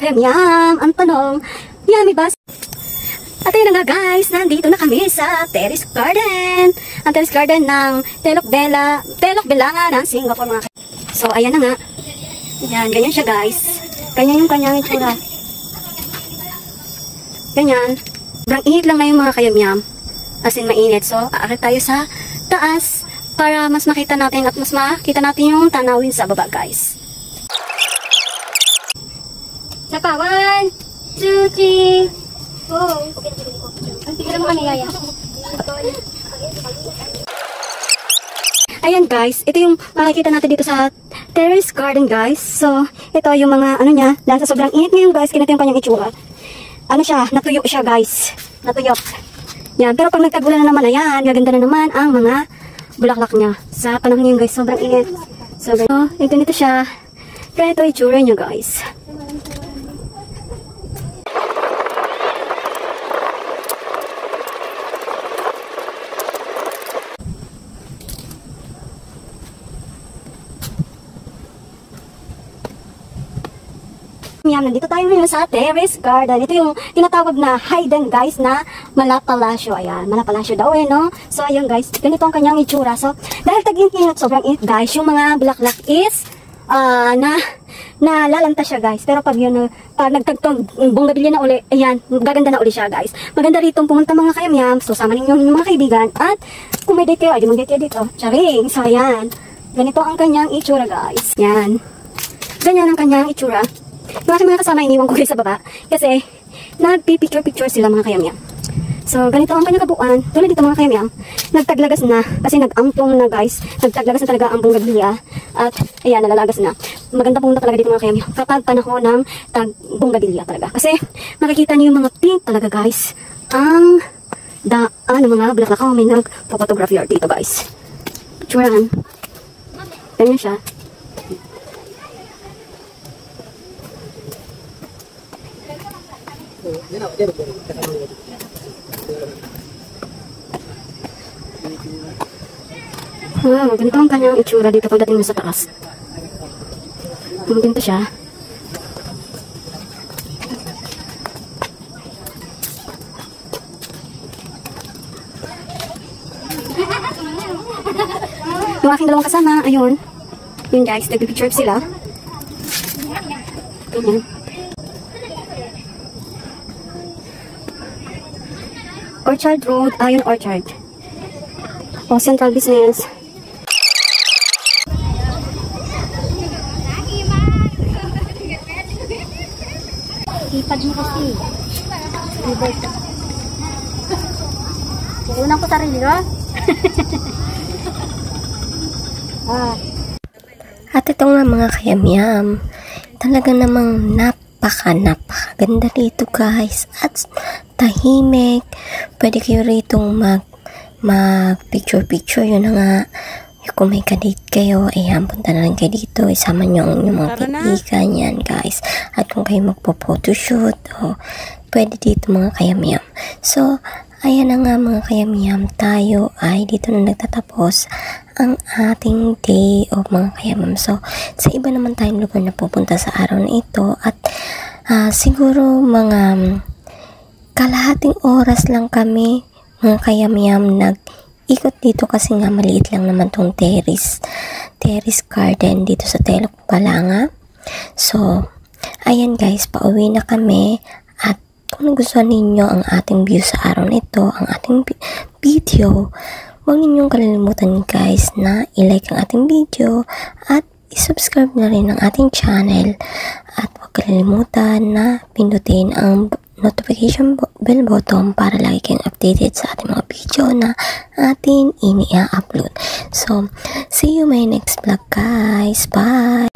kayam-yam, ang tanong, yummy ba? At ayun na nga guys, nandito na kami sa Terrace Garden. Ang Terrace Garden ng Telok Belanga ng Singapore mga kayam. So ayan na nga. Yan, ganyan siya guys. Ganyan yung kanyang itsura. Ganyan. Sobrang init lang na yung mga kayam-yam. As in mainit. So aakyat tayo sa taas para mas makita natin at mas makita natin yung tanawin sa baba guys. Saka 1, 2, 3. Oh, ang tignan mo kami yaya. Ayan guys, ito yung makikita natin dito sa Terrace Garden guys. So, ito yung mga ano niya, dahil sa sobrang init ngayon guys, kinito yung kanyang itsura. Ano siya, natuyo siya guys. Natuyo. Yan, pero pag nagtagulan na naman, ayan, gaganda na naman ang mga bulaklak niya. Sa panahon niya guys, sobrang init. So, ganito siya. Ganito yung itsura niya guys. Yan, nandito tayo ngayon sa Terrace Garden. Ito yung tinatawag na hidden guys na Malapalasyo. Ayan, Malapalasyo daw no? So ayan guys, ganito ang kanyang itsura. So dahil tag-init, sobrang init guys, yung mga bulaklak is lalanta siya guys. Pero pag yun, pag nagtagtong bonggabilya na uli, ayan, gaganda na uli siya guys. Maganda rito pumunta mga kayam-yam. So sama ninyo yung mga kaibigan. At kung may date kayo, ay di mag-date kayo dito. Charing! So ayan, ganito ang kanyang itsura guys. Yan. Ganyan ang kanyang itsura. Yung mga kasama iniwan ko guys sa baba kasi nagpipicture-picture sila mga kayam-yam. So ganito ang kanyang kabuuan. Tulad dito mga kayam-yam, nagtaglagas na kasi nag-ampong na guys. Nagtaglagas na talaga ang bonggabilya at ayan, nalalagas na. Maganda punta talaga dito mga kayam-yam kapag panahon ng bonggabilya talaga. Kasi makikita niyo yung mga pink talaga guys. Ang mga bulaklak. May nag-photography art dito guys. Picturean. Ganyan siya. Wow, ganito ang kanyang itsura dito pagdating mo sa taas. Ganito siya. Yung aking dalawang kasama, ayun. Yun guys, nagpipicture sila. Ganyan. Orchard Road, Iron Orchard. O, Central Business. Ipad mo kasi. Unang ko sarili, ha? At ito nga mga kayam-yam, talaga namang napakaganda rito guys. At tahimik. Pwede kayo rito mag picture yun na nga. Kung may kadate kayo, ayan, punta na rin kayo dito. Isama nyo ang inyong mga kaibigan yan guys. At kung kayo magpo-photoshoot, pwede dito mga kayam-yam. So, ayan na nga mga kayam-yam, tayo ay dito na nagtatapos ang ating day of mga kayam-yam. So, sa iba naman tayong lugar na pupunta sa araw na ito. At siguro mga kalahating oras lang kami mga kayam-yam nag-ikot dito kasi nga maliit lang naman tong Terrace Garden dito sa Telok Belanga. So, ayan guys, pauwi na kami. At kung nagustuhan ninyo ang ating view sa araw na ito, ang ating video, huwag ninyong kalilimutan guys na i-like ang ating video at i-subscribe na rin ang ating channel. At huwag kalilimutan na pindutin ang notification bell button para lagi kayong updated sa ating mga video na atin ini-upload. So, see you my next vlog guys. Bye!